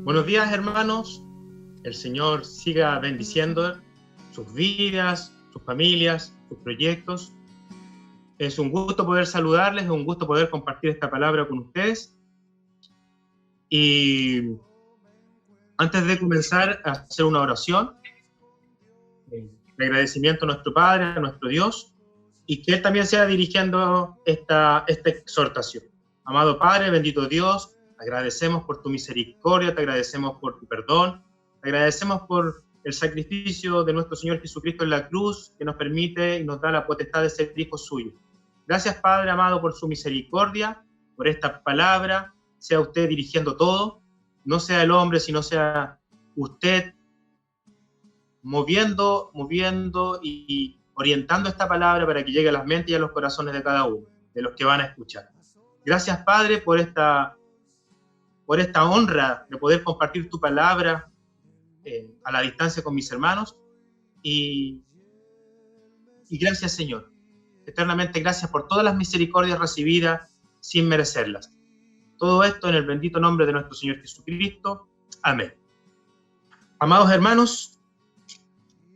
Buenos días, hermanos. El Señor siga bendiciendo sus vidas, sus familias, sus proyectos. Es un gusto poder saludarles, es un gusto poder compartir esta palabra con ustedes. Y antes de comenzar a hacer una oración, de agradecimiento a nuestro Padre, a nuestro Dios, y que Él también sea dirigiendo esta exhortación. Amado Padre, bendito Dios, agradecemos por tu misericordia, te agradecemos por tu perdón, te agradecemos por el sacrificio de nuestro Señor Jesucristo en la cruz, que nos permite y nos da la potestad de ser hijos suyos. Gracias, Padre amado, por su misericordia, por esta palabra. Sea usted dirigiendo todo, no sea el hombre, sino sea usted moviendo y orientando esta palabra para que llegue a las mentes y a los corazones de cada uno, de los que van a escuchar. Gracias, Padre, por esta honra de poder compartir tu palabra a la distancia con mis hermanos. Y gracias, Señor. Eternamente gracias por todas las misericordias recibidas sin merecerlas. Todo esto en el bendito nombre de nuestro Señor Jesucristo. Amén. Amados hermanos,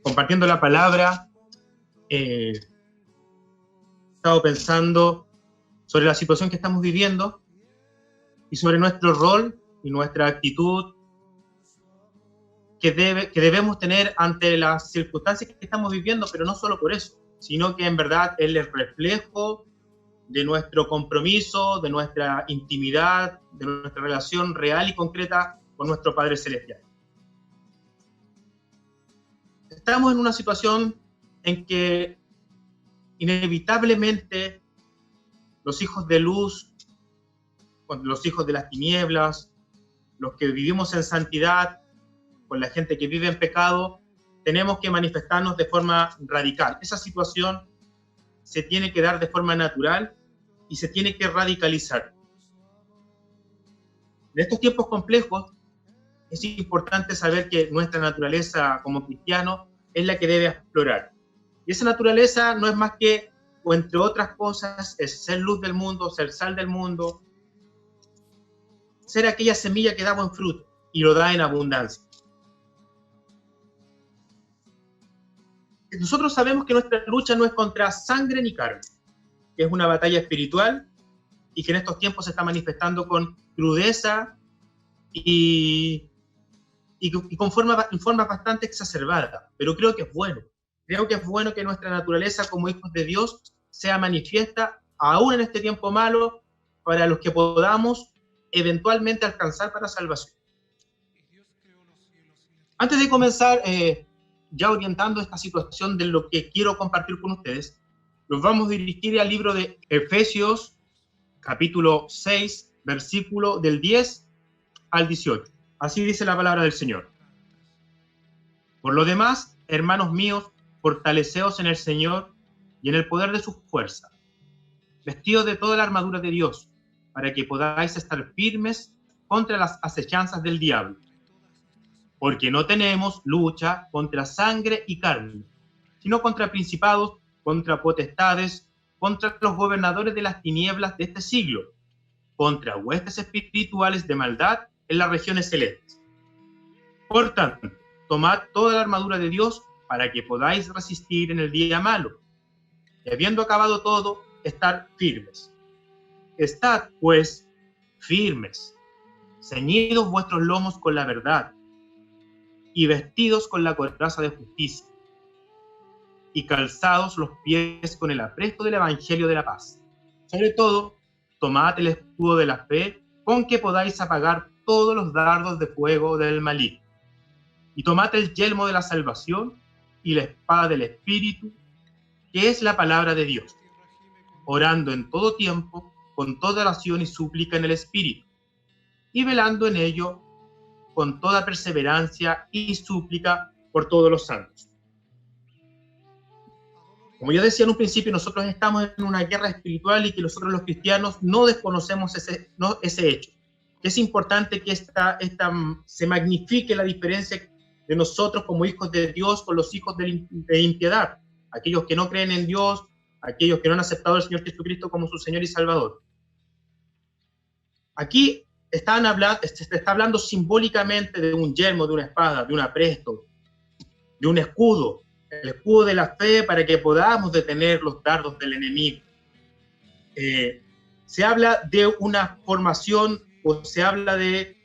compartiendo la palabra, he estado pensando sobre la situación que estamos viviendo y sobre nuestro rol y nuestra actitud que debemos tener ante las circunstancias que estamos viviendo, pero no solo por eso, sino que en verdad es el reflejo de nuestro compromiso, de nuestra intimidad, de nuestra relación real y concreta con nuestro Padre Celestial. Estamos en una situación en que inevitablemente los hijos de luz, los hijos de las tinieblas, los que vivimos en santidad, con la gente que vive en pecado, tenemos que manifestarnos de forma radical. Esa situación se tiene que dar de forma natural y se tiene que radicalizar. En estos tiempos complejos es importante saber que nuestra naturaleza como cristianos es la que debe explorar. Y esa naturaleza no es más que, o entre otras cosas, es ser luz del mundo, ser sal del mundo, ser aquella semilla que da buen fruto y lo da en abundancia. Nosotros sabemos que nuestra lucha no es contra sangre ni carne, que es una batalla espiritual y que en estos tiempos se está manifestando con crudeza y con forma bastante exacerbada, pero creo que es bueno. Creo que es bueno que nuestra naturaleza como hijos de Dios sea manifiesta aún en este tiempo malo para los que podamos eventualmente alcanzar para salvación. Antes de comenzar, ya orientando esta situación de lo que quiero compartir con ustedes, nos vamos a dirigir al libro de Efesios, capítulo 6, versículo del 10 al 18. Así dice la palabra del Señor. Por lo demás, hermanos míos, fortaleceos en el Señor y en el poder de su fuerza, vestidos de toda la armadura de Dios, para que podáis estar firmes contra las acechanzas del diablo. Porque no tenemos lucha contra sangre y carne, sino contra principados, contra potestades, contra los gobernadores de las tinieblas de este siglo, contra huestes espirituales de maldad en las regiones celestes. Por tanto, tomad toda la armadura de Dios para que podáis resistir en el día malo, y habiendo acabado todo, estar firmes. Estad, pues, firmes, ceñidos vuestros lomos con la verdad, y vestidos con la coraza de justicia, y calzados los pies con el apresto del evangelio de la paz. Sobre todo, tomad el escudo de la fe, con que podáis apagar todos los dardos de fuego del maligno. Y tomad el yelmo de la salvación y la espada del Espíritu, que es la palabra de Dios, orando en todo tiempo, con toda oración y súplica en el Espíritu, y velando en ello con toda perseverancia y súplica por todos los santos. Como yo decía en un principio, nosotros estamos en una guerra espiritual y que nosotros los cristianos no desconocemos ese hecho. Es importante que se magnifique la diferencia de nosotros como hijos de Dios con los hijos de impiedad, aquellos que no creen en Dios, aquellos que no han aceptado al Señor Jesucristo como su Señor y Salvador. Aquí se está hablando simbólicamente de un yelmo, de una espada, de un apresto, de un escudo, el escudo de la fe para que podamos detener los dardos del enemigo. Se habla de una formación o se habla de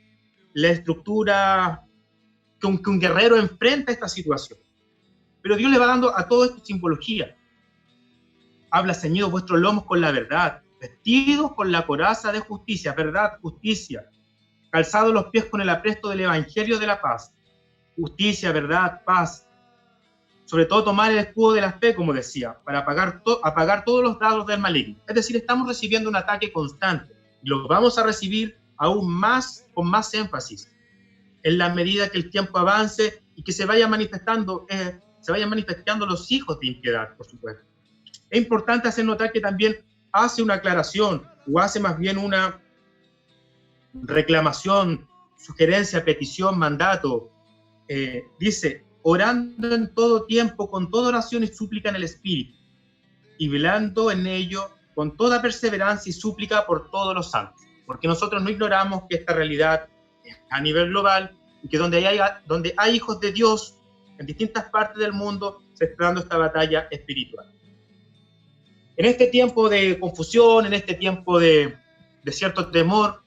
la estructura que un guerrero enfrenta esta situación. Pero Dios le va dando a todo esto simbología. Habla: ceñidos vuestros lomos con la verdad, vestidos con la coraza de justicia, verdad, justicia, calzados los pies con el apresto del evangelio de la paz, justicia, verdad, paz. Sobre todo tomar el escudo de la fe, como decía, para apagar todos los dardos del maligno. Es decir, estamos recibiendo un ataque constante y lo vamos a recibir aún más, con más énfasis, en la medida que el tiempo avance y que se vayan manifestando los hijos de impiedad, por supuesto. Es importante hacer notar que también hace una aclaración, o hace más bien una reclamación, sugerencia, petición, mandato. Dice: orando en todo tiempo, con toda oración y súplica en el Espíritu, y velando en ello con toda perseverancia y súplica por todos los santos. Porque nosotros no ignoramos que esta realidad es a nivel global, y que donde hay hijos de Dios en distintas partes del mundo, se está dando esta batalla espiritual. En este tiempo de confusión, en este tiempo de cierto temor,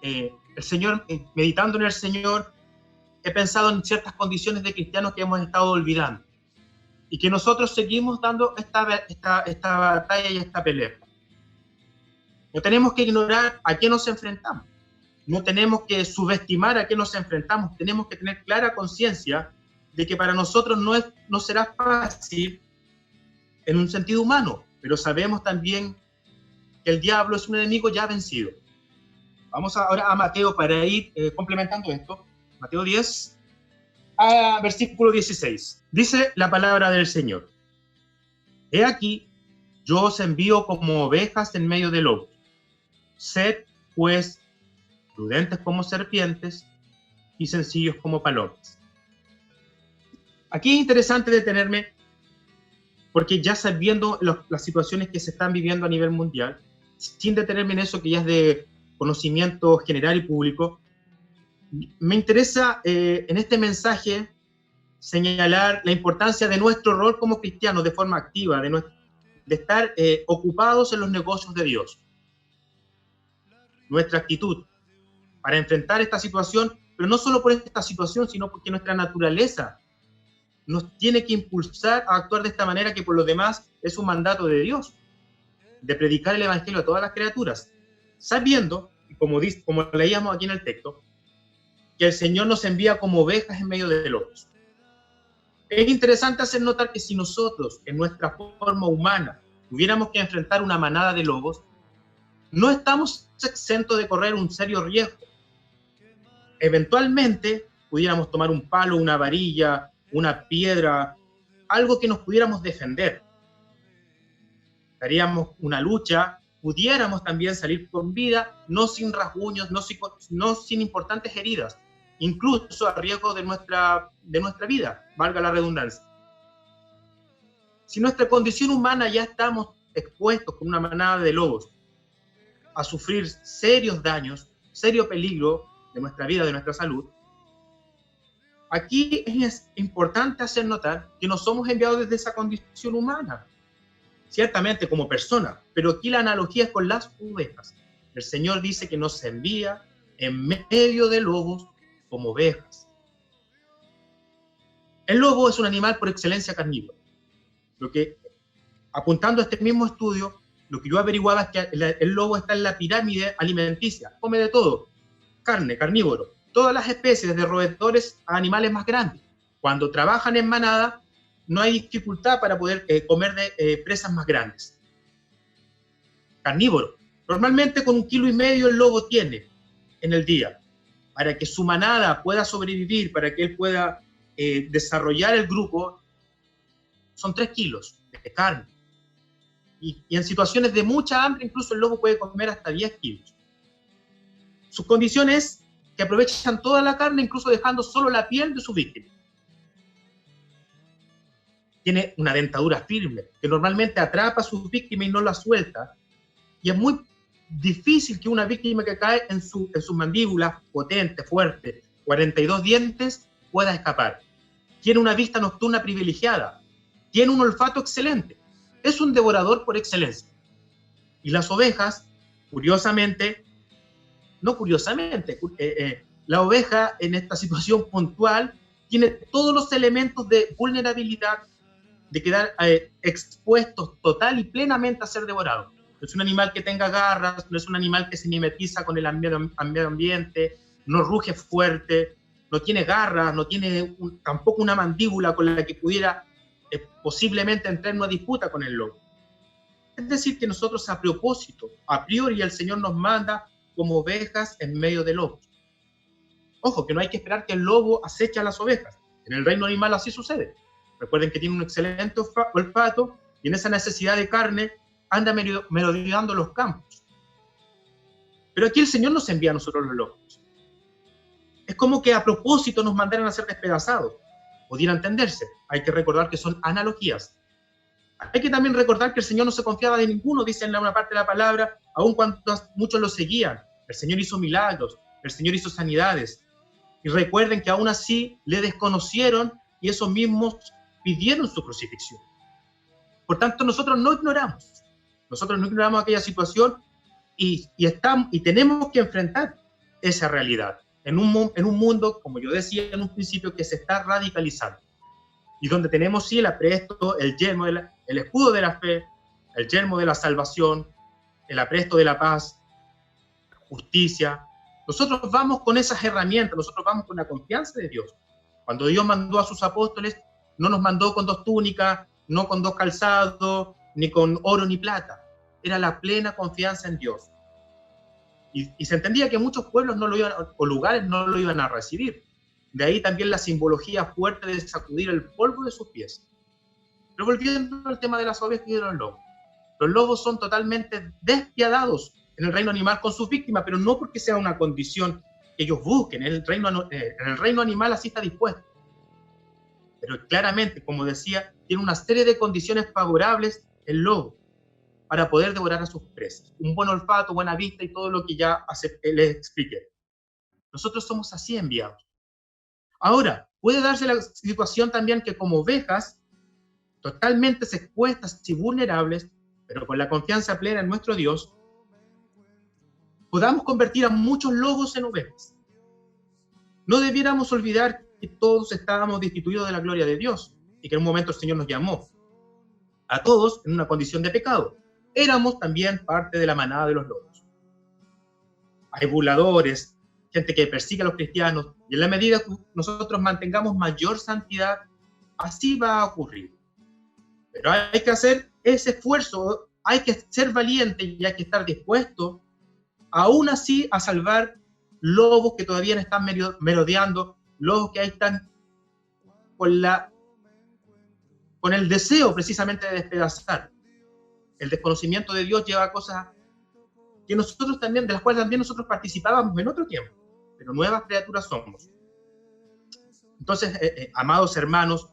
el Señor, meditando en el Señor, he pensado en ciertas condiciones de cristianos que hemos estado olvidando y que nosotros seguimos dando esta batalla y esta pelea. No tenemos que ignorar a qué nos enfrentamos, no tenemos que subestimar a qué nos enfrentamos, tenemos que tener clara conciencia de que para nosotros no será fácil en un sentido humano, pero sabemos también que el diablo es un enemigo ya vencido. Vamos ahora a Mateo para ir complementando esto. Mateo 10, versículo 16. Dice la palabra del Señor: he aquí, yo os envío como ovejas en medio de lobos. Sed, pues, prudentes como serpientes y sencillos como palomas. Aquí es interesante detenerme, porque ya sabiendo las situaciones que se están viviendo a nivel mundial, sin detenerme en eso que ya es de conocimiento general y público, me interesa en este mensaje señalar la importancia de nuestro rol como cristianos de forma activa, de estar ocupados en los negocios de Dios. Nuestra actitud para enfrentar esta situación, pero no solo por esta situación, sino porque nuestra naturaleza nos tiene que impulsar a actuar de esta manera, que por lo demás es un mandato de Dios, de predicar el evangelio a todas las criaturas, sabiendo, como leíamos aquí en el texto, que el Señor nos envía como ovejas en medio de lobos. Es interesante hacer notar que si nosotros, en nuestra forma humana, tuviéramos que enfrentar una manada de lobos, no estamos exentos de correr un serio riesgo. Eventualmente pudiéramos tomar un palo, una varilla, una piedra, algo que nos pudiéramos defender. Daríamos una lucha, pudiéramos también salir con vida, no sin rasguños, no sin importantes heridas, incluso a riesgo de nuestra vida, valga la redundancia. Si nuestra condición humana ya estamos expuestos con una manada de lobos a sufrir serios daños, serio peligro de nuestra vida, de nuestra salud, aquí es importante hacer notar que no somos enviados desde esa condición humana, ciertamente como personas, pero aquí la analogía es con las ovejas. El Señor dice que nos envía en medio de lobos como ovejas. El lobo es un animal por excelencia carnívoro. Apuntando a este mismo estudio, lo que yo averiguaba es que el lobo está en la pirámide alimenticia, come de todo, carne, carnívoro, todas las especies, desde roedores a animales más grandes. Cuando trabajan en manada, no hay dificultad para poder comer de presas más grandes. Carnívoro. Normalmente con 1,5 kilos el lobo tiene en el día. Para que su manada pueda sobrevivir, para que él pueda desarrollar el grupo, son 3 kilos de carne. Y en situaciones de mucha hambre, incluso el lobo puede comer hasta 10 kilos. Sus condiciones que aprovechan toda la carne, incluso dejando solo la piel de su víctima. Tiene una dentadura firme, que normalmente atrapa a su víctima y no la suelta. Y es muy difícil que una víctima que cae en su mandíbula potente, fuerte, 42 dientes, pueda escapar. Tiene una vista nocturna privilegiada, tiene un olfato excelente, es un devorador por excelencia. Y las ovejas, curiosamente, la oveja en esta situación puntual tiene todos los elementos de vulnerabilidad, de quedar expuestos total y plenamente a ser devorado. No es un animal que tenga garras, no es un animal que se mimetiza con el medio ambiente, no ruge fuerte, no tiene garras, no tiene tampoco una mandíbula con la que pudiera posiblemente entrar en una disputa con el lobo. Es decir, que nosotros a propósito, a priori, el Señor nos manda como ovejas en medio de lobos. Ojo, que no hay que esperar que el lobo aceche a las ovejas. En el reino animal así sucede. Recuerden que tiene un excelente olfato y en esa necesidad de carne anda merodeando los campos. Pero aquí el Señor nos envía a nosotros los lobos. Es como que a propósito nos mandaran a ser despedazados. Pudiera entenderse. Hay que recordar que son analogías. Hay que también recordar que el Señor no se confiaba de ninguno, dice en una parte de la palabra, aun cuando muchos lo seguían. El Señor hizo milagros, el Señor hizo sanidades. Y recuerden que aún así le desconocieron y esos mismos pidieron su crucifixión. Por tanto, nosotros no ignoramos. Nosotros no ignoramos aquella situación y tenemos que enfrentar esa realidad en un mundo, como yo decía en un principio, que se está radicalizando. Y donde tenemos sí el apresto, el escudo de la fe, el yelmo de la salvación, el apresto de la paz, justicia. Nosotros vamos con esas herramientas, nosotros vamos con la confianza de Dios. Cuando Dios mandó a sus apóstoles, no nos mandó con 2 túnicas, no con 2 calzados, ni con oro ni plata. Era la plena confianza en Dios. Y se entendía que muchos pueblos o lugares no lo iban a recibir. De ahí también la simbología fuerte de sacudir el polvo de sus pies. Pero volviendo al tema de las ovejas y de los lobos. Los lobos son totalmente despiadados en el reino animal con sus víctimas, pero no porque sea una condición que ellos busquen. En el reino animal así está dispuesto. Pero claramente, como decía, tiene una serie de condiciones favorables el lobo para poder devorar a sus presas. Un buen olfato, buena vista y todo lo que ya les expliqué. Nosotros somos así enviados. Ahora, puede darse la situación también que como ovejas, totalmente expuestas y vulnerables, pero con la confianza plena en nuestro Dios, podamos convertir a muchos lobos en ovejas. No debiéramos olvidar que todos estábamos destituidos de la gloria de Dios y que en un momento el Señor nos llamó a todos en una condición de pecado. Éramos también parte de la manada de los lobos. Hay burladores, gente que persigue a los cristianos, y en la medida que nosotros mantengamos mayor santidad, así va a ocurrir. Pero hay que hacer ese esfuerzo, hay que ser valiente y hay que estar dispuesto, aún así, a salvar lobos que todavía están merodeando, lobos que ahí están con el deseo precisamente de despedazar. El desconocimiento de Dios lleva a cosas que nosotros también, de las cuales también nosotros participábamos en otro tiempo, pero nuevas criaturas somos. Entonces, amados hermanos,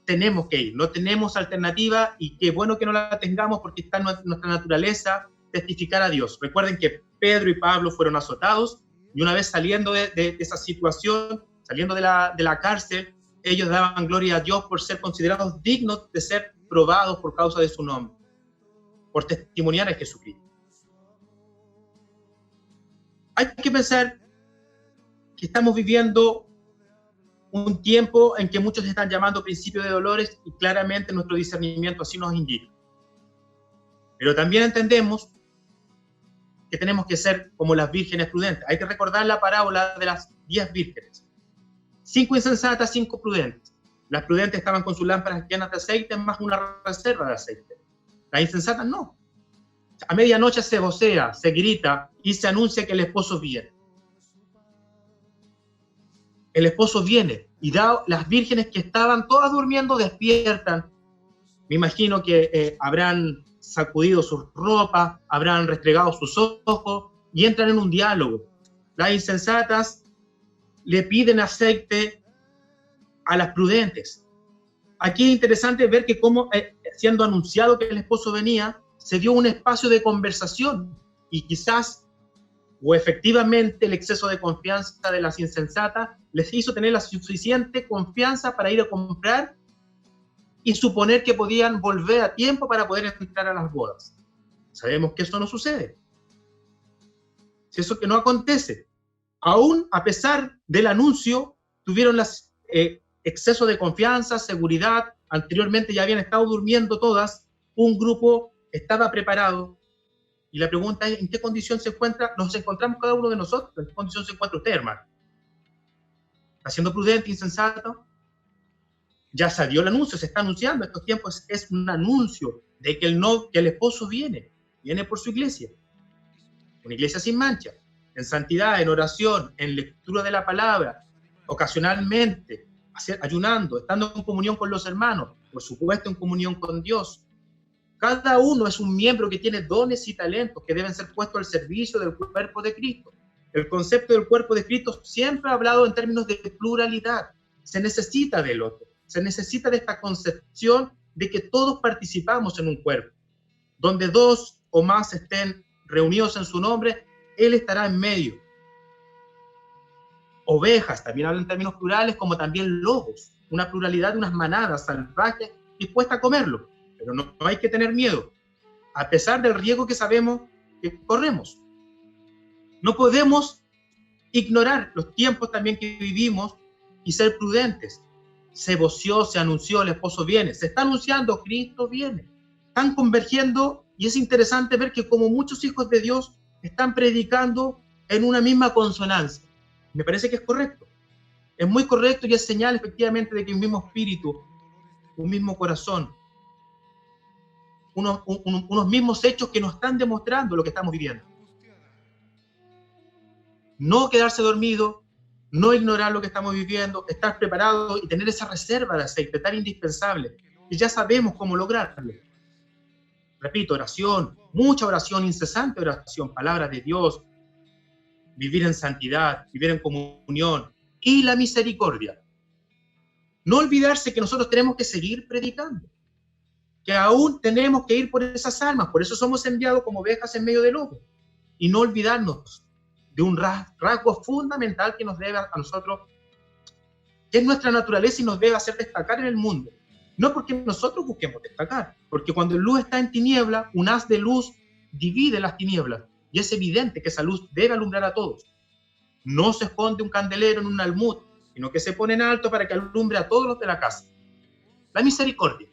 tenemos que ir, no tenemos alternativa y qué bueno que no la tengamos porque está en nuestra naturaleza testificar a Dios. Recuerden que Pedro y Pablo fueron azotados y una vez saliendo de esa situación, saliendo de la cárcel, ellos daban gloria a Dios por ser considerados dignos de ser probados por causa de su nombre, por testimoniar a Jesucristo. Hay que pensar que estamos viviendo un tiempo en que muchos están llamando principio de dolores y claramente nuestro discernimiento así nos indica. Pero también entendemos que tenemos que ser como las vírgenes prudentes. Hay que recordar la parábola de las 10 vírgenes. 5 insensatas, 5 prudentes. Las prudentes estaban con sus lámparas llenas de aceite más una reserva de aceite. Las insensatas no. A medianoche se vocea, se grita y se anuncia que el esposo viene. El esposo viene y las vírgenes que estaban todas durmiendo despiertan. Me imagino que habrán sacudido sus ropas, habrán restregado sus ojos y entran en un diálogo. Las insensatas le piden aceite a las prudentes. Aquí es interesante ver que como siendo anunciado que el esposo venía, se dio un espacio de conversación y quizás o efectivamente el exceso de confianza de las insensatas les hizo tener la suficiente confianza para ir a comprar y suponer que podían volver a tiempo para poder entrar a las bodas. Sabemos que eso no sucede. Si eso que no acontece, aún a pesar del anuncio, tuvieron las exceso de confianza, seguridad, anteriormente ya habían estado durmiendo todas, un grupo estaba preparado. Y la pregunta es, ¿en qué condición se encuentra? Nos encontramos cada uno de nosotros. ¿En qué condición se encuentra usted, hermano? ¿Está siendo prudente, insensato? Ya salió el anuncio, se está anunciando. Estos tiempos es un anuncio de que el esposo viene por su iglesia. Una iglesia sin mancha, en santidad, en oración, en lectura de la palabra, ocasionalmente, ayunando, estando en comunión con los hermanos, por supuesto en comunión con Dios. Cada uno es un miembro que tiene dones y talentos que deben ser puestos al servicio del cuerpo de Cristo. El concepto del cuerpo de Cristo siempre ha hablado en términos de pluralidad. Se necesita del otro. Se necesita de esta concepción de que todos participamos en un cuerpo. Donde dos o más estén reunidos en su nombre, Él estará en medio. Ovejas, también hablan en términos plurales, como también lobos. Una pluralidad de unas manadas salvajes dispuestas a comerlo. Pero no hay que tener miedo, a pesar del riesgo que sabemos que corremos. No podemos ignorar los tiempos también que vivimos y ser prudentes. Se voció, se anunció, el esposo viene. Se está anunciando, Cristo viene. Están convergiendo y es interesante ver que como muchos hijos de Dios están predicando en una misma consonancia. Me parece que es correcto. Es muy correcto y es señal efectivamente de que un mismo espíritu, un mismo corazón, unos mismos hechos que nos están demostrando lo que estamos viviendo. No quedarse dormido, no ignorar lo que estamos viviendo, estar preparado y tener esa reserva de aceite tan indispensable, y ya sabemos cómo lograrlo. Repito, oración, mucha oración, incesante oración, palabra de Dios, vivir en santidad, vivir en comunión, y la misericordia. No olvidarse que nosotros tenemos que seguir predicando, que aún tenemos que ir por esas almas, por eso somos enviados como ovejas en medio de lobos, y no olvidarnos de un rasgo fundamental que nos debe a nosotros, que es nuestra naturaleza y nos debe hacer destacar en el mundo. No porque nosotros busquemos destacar, porque cuando la luz está en tiniebla, un haz de luz divide las tinieblas, y es evidente que esa luz debe alumbrar a todos. No se esconde un candelero en un almud, sino que se pone en alto para que alumbre a todos los de la casa. La misericordia.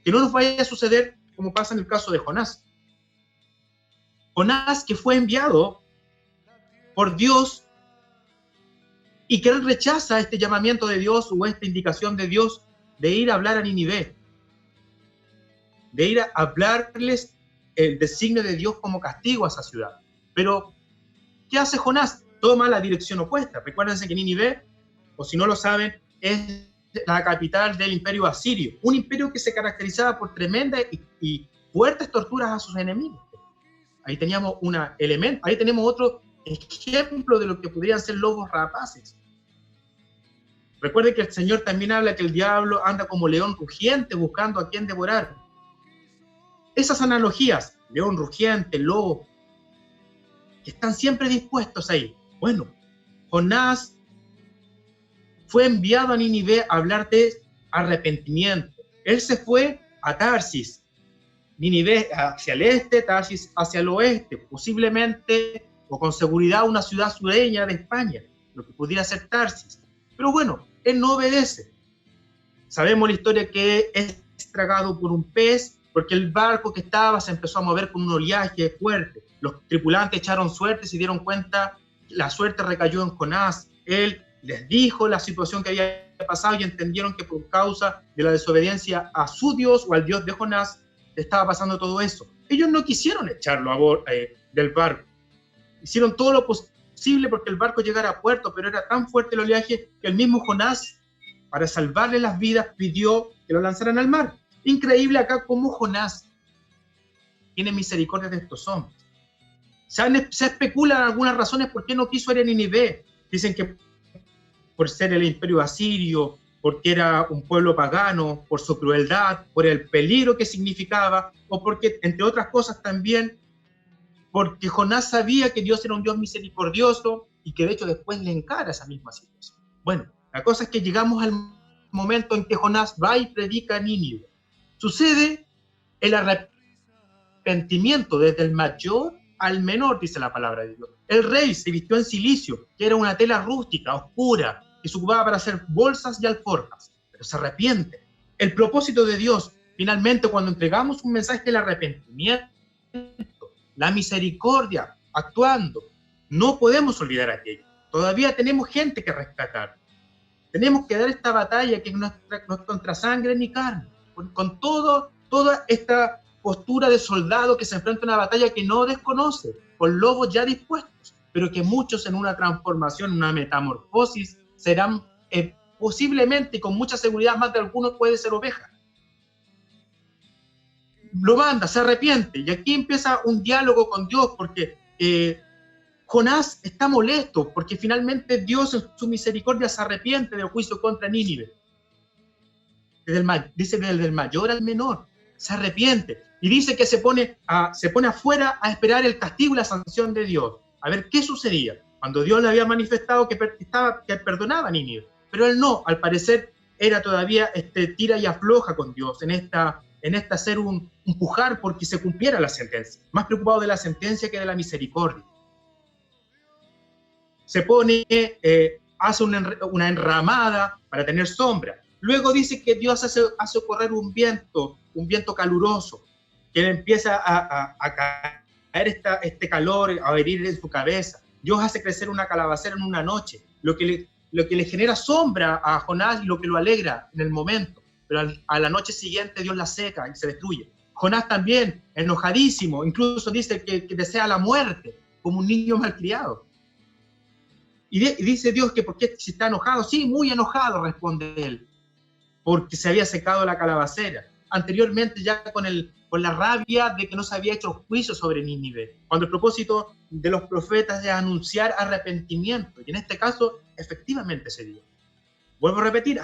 Que no nos vaya a suceder como pasa en el caso de Jonás. Jonás, que fue enviado por Dios y que él rechaza este llamamiento de Dios o esta indicación de Dios de ir a hablar a Nínive, de ir a hablarles el designio de Dios como castigo a esa ciudad. Pero, ¿qué hace Jonás? Toma la dirección opuesta. Recuérdense que Nínive, o si no lo saben, es la capital del imperio asirio, un imperio que se caracterizaba por tremendas y fuertes torturas a sus enemigos. Ahí teníamos ahí tenemos otro ejemplo de lo que podrían ser lobos rapaces. Recuerden que el Señor también habla que el diablo anda como león rugiente buscando a quien devorar. Esas analogías, león rugiente, lobo, que están siempre dispuestos ahí. Bueno, Jonás fue enviado a Nínive a hablar de arrepentimiento. Él se fue a Tarsis, Nínive hacia el este, Tarsis hacia el oeste, posiblemente o con seguridad una ciudad sureña de España, lo que pudiera ser Tarsis. Pero bueno, él no obedece. Sabemos la historia que es tragado por un pez, porque el barco que estaba se empezó a mover con un oleaje fuerte. Los tripulantes echaron suerte y se dieron cuenta, la suerte recayó en Jonás. Él les dijo la situación que había pasado y entendieron que por causa de la desobediencia a su Dios o al Dios de Jonás estaba pasando todo eso. Ellos no quisieron echarlo a bordo del barco. Hicieron todo lo posible porque el barco llegara a puerto, pero era tan fuerte el oleaje que el mismo Jonás, para salvarle las vidas, pidió que lo lanzaran al mar. Increíble acá cómo Jonás tiene misericordia de estos hombres. Se especulan algunas razones por qué no quiso ir a Nínive. Dicen que por ser el imperio asirio, porque era un pueblo pagano, por su crueldad, por el peligro que significaba, o porque, entre otras cosas también, porque Jonás sabía que Dios era un Dios misericordioso y que de hecho después le encara esa misma situación. Bueno, la cosa es que llegamos al momento en que Jonás va y predica a Nínive. Sucede el arrepentimiento desde el mayor al menor, dice la palabra de Dios. El rey se vistió en cilicio, que era una tela rústica, oscura, que se ocupaba para hacer bolsas y alforjas, pero se arrepiente. El propósito de Dios, finalmente, cuando entregamos un mensaje del arrepentimiento, la misericordia, actuando, no podemos olvidar aquello. Todavía tenemos gente que rescatar. Tenemos que dar esta batalla que no es contra sangre ni carne, con toda esta postura de soldado que se enfrenta a una batalla que no desconoce, con lobos ya dispuestos, pero que muchos en una transformación, una metamorfosis, serán posiblemente y con mucha seguridad más de algunos puede ser oveja. Lo manda, se arrepiente, y aquí empieza un diálogo con Dios, porque Jonás está molesto, porque finalmente Dios en su misericordia se arrepiente del juicio contra Nínive. Dice desde el mayor al menor, se arrepiente, y dice que se pone afuera a esperar el castigo y la sanción de Dios, a ver qué sucedía, cuando Dios le había manifestado que perdonaba a Nínive, pero él no, al parecer era todavía tira y afloja con Dios, en esta hacer un pujar porque se cumpliera la sentencia, más preocupado de la sentencia que de la misericordia. Se pone, hace una enramada para tener sombra. Luego dice que Dios hace correr un viento caluroso, que empieza a caer este calor, a herir en su cabeza. Dios hace crecer una calabacera en una noche, lo que le genera sombra a Jonás y lo que lo alegra en el momento. Pero a la noche siguiente Dios la seca y se destruye. Jonás también, enojadísimo, incluso dice que desea la muerte, como un niño malcriado. Y dice Dios que ¿por qué se está enojado? Sí, muy enojado, responde él, porque se había secado la calabacera. Anteriormente ya con la rabia de que no se había hecho juicio sobre Nínive, cuando el propósito de los profetas es anunciar arrepentimiento, y en este caso efectivamente se dio. Vuelvo a repetir,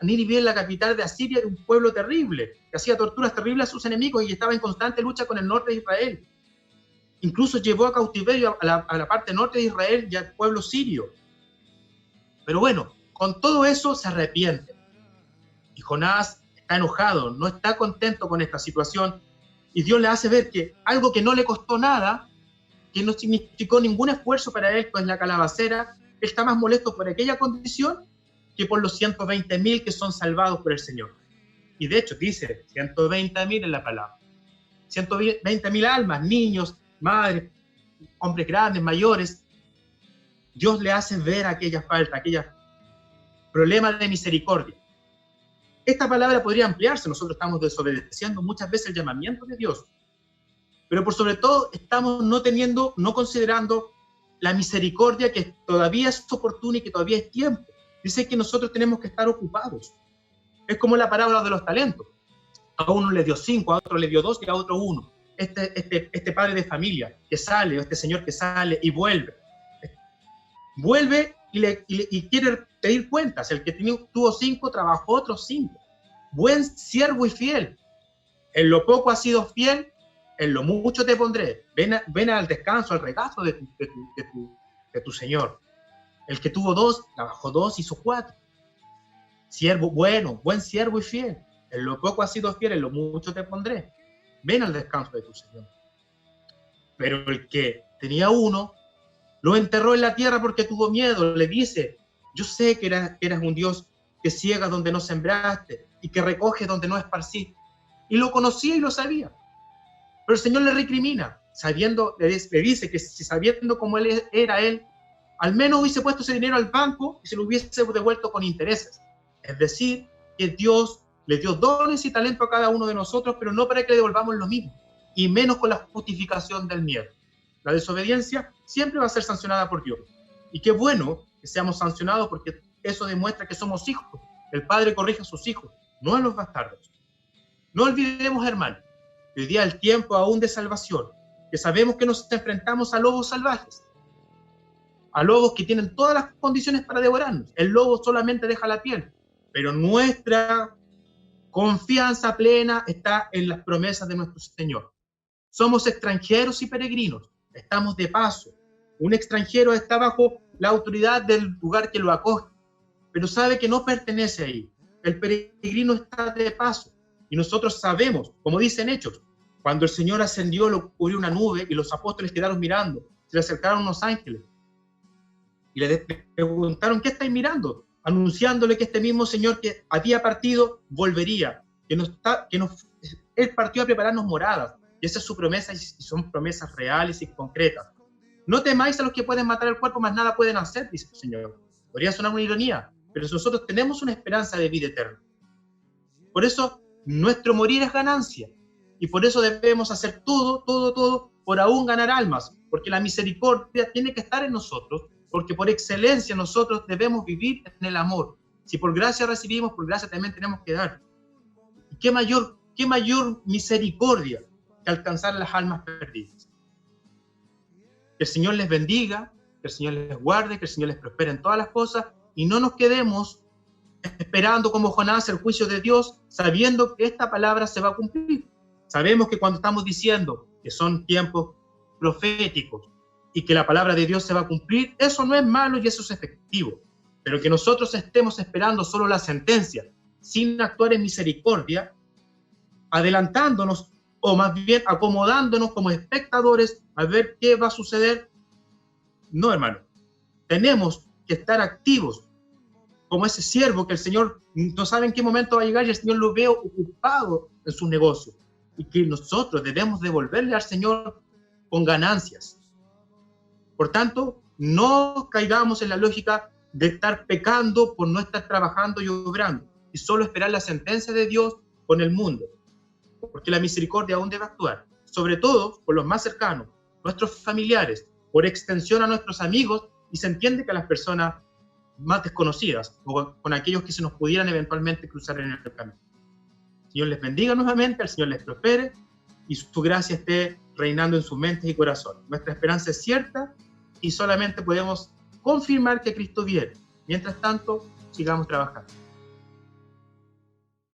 Nínive es la capital de Asiria, de un pueblo terrible, que hacía torturas terribles a sus enemigos y estaba en constante lucha con el norte de Israel. Incluso llevó a cautiverio a la parte norte de Israel y al pueblo sirio. Pero bueno, con todo eso se arrepiente. Y Jonás está enojado, no está contento con esta situación. Y Dios le hace ver que algo que no le costó nada, que no significó ningún esfuerzo para él, pues la calabacera, él está más molesto por aquella condición que por los 120.000 que son salvados por el Señor. Y de hecho dice 120.000 en la palabra. 120.000 almas, niños, madres, hombres grandes, mayores. Dios le hace ver aquella falta, aquellos problemas de misericordia. Esta palabra podría ampliarse. Nosotros estamos desobedeciendo muchas veces el llamamiento de Dios. Pero por sobre todo estamos no considerando la misericordia que todavía es oportuna y que todavía es tiempo. Dice que nosotros tenemos que estar ocupados. Es como la parábola de los talentos. A uno le dio 5, a otro le dio 2 y a otro 1. Este padre de familia que sale, o este señor que sale y vuelve. Vuelve y quiere pedir cuentas. El que tuvo 5 trabajó otros 5. Buen siervo y fiel. En lo poco has sido fiel, en lo mucho te pondré. Ven al descanso, al regazo de tu Señor. El que tuvo 2, trabajó 2, hizo 4. Siervo bueno, buen siervo y fiel. En lo poco has sido fiel, en lo mucho te pondré. Ven al descanso de tu Señor. Pero el que tenía 1, lo enterró en la tierra porque tuvo miedo. Le dice, yo sé que eras un Dios que ciega donde no sembraste y que recoge donde no esparciste. Y lo conocía y lo sabía. Pero el Señor le recrimina, le dice que si sabiendo cómo era él, al menos hubiese puesto ese dinero al banco y se lo hubiese devuelto con intereses. Es decir, que Dios le dio dones y talento a cada uno de nosotros, pero no para que le devolvamos lo mismo, y menos con la justificación del miedo. La desobediencia siempre va a ser sancionada por Dios. Y qué bueno que seamos sancionados, porque eso demuestra que somos hijos. El Padre corrige a sus hijos, no a los bastardos. No olvidemos, hermanos, que hoy día es el tiempo aún de salvación, que sabemos que nos enfrentamos a lobos salvajes. a lobos que tienen todas las condiciones para devorarnos. El lobo solamente deja la piel, pero nuestra confianza plena está en las promesas de nuestro Señor. Somos extranjeros y peregrinos, estamos de paso. Un extranjero está bajo la autoridad del lugar que lo acoge, pero sabe que no pertenece ahí. El peregrino está de paso. Y nosotros sabemos, como dicen Hechos, cuando el Señor ascendió, lo cubrió una nube y los apóstoles quedaron mirando. Se le acercaron unos ángeles y le preguntaron, ¿qué estáis mirando? Anunciándole que este mismo Señor que había partido volvería, Él partió a prepararnos moradas. Y esa es su promesa, y son promesas reales y concretas. No temáis a los que pueden matar el cuerpo, más nada pueden hacer, dice el Señor. Podría sonar una ironía, pero nosotros tenemos una esperanza de vida eterna. Por eso, nuestro morir es ganancia. Y por eso debemos hacer todo, por aún ganar almas. Porque la misericordia tiene que estar en nosotros, porque por excelencia nosotros debemos vivir en el amor. Si por gracia recibimos, por gracia también tenemos que dar. ¿Y qué mayor misericordia que alcanzar las almas perdidas? Que el Señor les bendiga, que el Señor les guarde, que el Señor les prospere en todas las cosas, y no nos quedemos esperando como Jonás el juicio de Dios, sabiendo que esta palabra se va a cumplir. Sabemos que cuando estamos diciendo que son tiempos proféticos y que la palabra de Dios se va a cumplir, eso no es malo y eso es efectivo. Pero que nosotros estemos esperando solo la sentencia, sin actuar en misericordia, adelantándonos o más bien acomodándonos como espectadores a ver qué va a suceder. No, hermano. Tenemos que estar activos, como ese siervo que el Señor no sabe en qué momento va a llegar y el Señor lo ve ocupado en sus negocios. Y que nosotros debemos devolverle al Señor con ganancias. Por tanto, no caigamos en la lógica de estar pecando por no estar trabajando y obrando, y solo esperar la sentencia de Dios con el mundo. Porque la misericordia aún debe actuar, sobre todo con los más cercanos, nuestros familiares, por extensión a nuestros amigos, y se entiende que a las personas más desconocidas, o con aquellos que se nos pudieran eventualmente cruzar en el camino. El Señor les bendiga nuevamente, el Señor les prospere, y su gracia esté reinando en sus mentes y corazones. Nuestra esperanza es cierta, y solamente podemos confirmar que Cristo viene. Mientras tanto, sigamos trabajando.